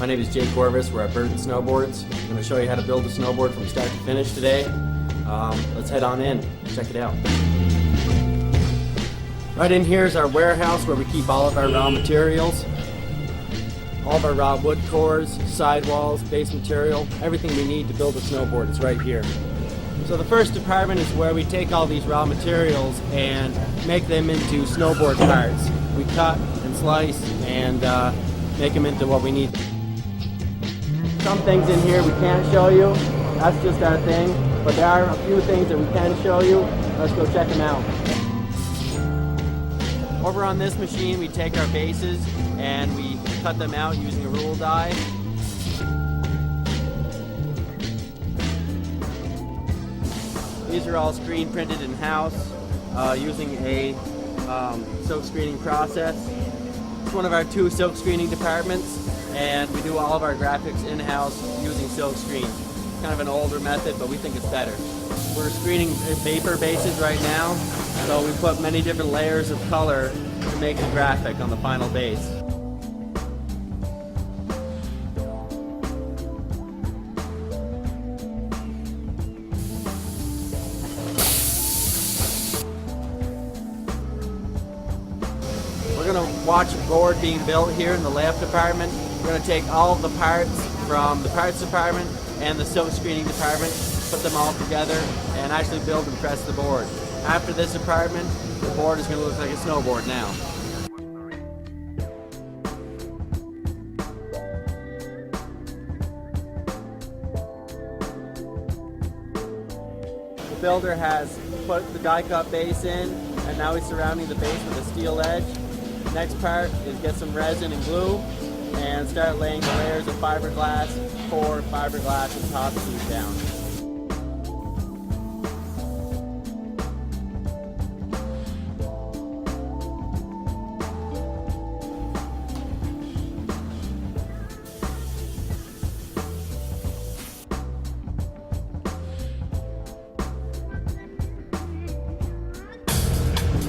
My name is Jake Corvus. We're at Burton Snowboards. I'm going to show you how to build a snowboard from start to finish today. Let's head on in, check it out. Right in here is our warehouse where we keep all of our raw materials. All of our raw wood cores, sidewalls, base material, everything we need to build a snowboard is right here. So the first department is where we take all these raw materials and make them into snowboard parts. We cut and slice and make them into what we need. Some things in here we can't show you, that's just our thing, but there are a few things that we can show you. Let's go check them out. Over on this machine we take our bases and we cut them out using a rule die. These are all screen printed in-house using a silk screening process. It's one of our 2 silk screening departments, and we do all of our graphics in-house using silk screen. Kind of an older method, but we think it's better. We're screening vapor bases right now, so we put many different layers of color to make the graphic on the final base. We're going to watch a board being built here in the layup department. We're going to take all of the parts from the parts department and the silk screening department, put them all together, and actually build and press the board. After this department, the board is going to look like a snowboard now. The builder has put the die cut base in, and now he's surrounding the base with a steel edge. Next part is get some resin and glue and start laying the layers of fiberglass, pour fiberglass and top sheet down.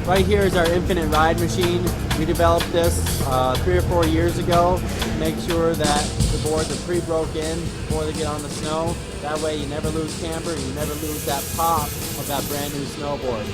Right here is our infinite ride machine. We developed this 3 or 4 years ago to make sure that the boards are pre-broke in before they get on the snow. That way you never lose camber and you never lose that pop of that brand new snowboard.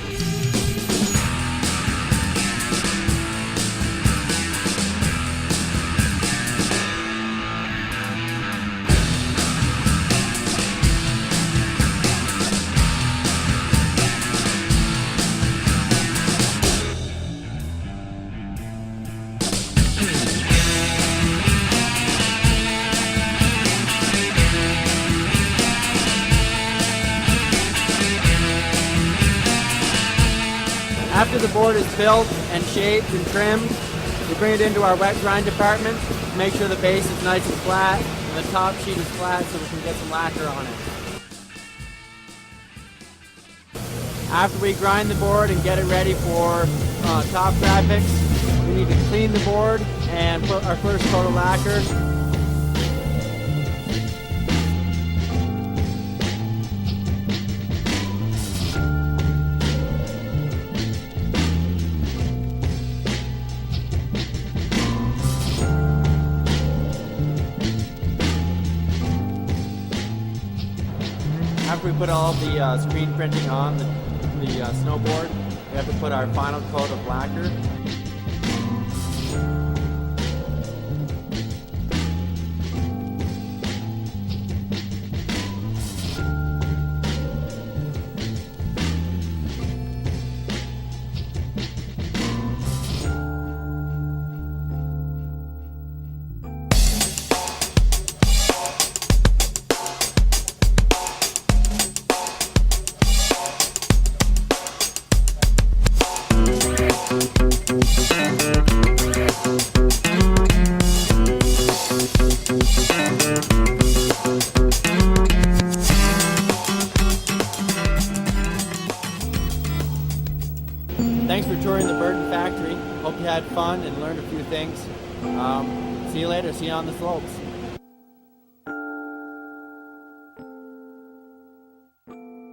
After the board is built and shaped and trimmed, we bring it into our wet grind department to make sure the base is nice and flat and the top sheet is flat so we can get some lacquer on it. After we grind the board and get it ready for top graphics, we need to clean the board and put our first coat of lacquer. After we put all the screen printing on the snowboard, we have to put our final coat of lacquer. Thanks for touring the Burton factory. Hope you had fun and learned a few things. See you later. See you on the slopes.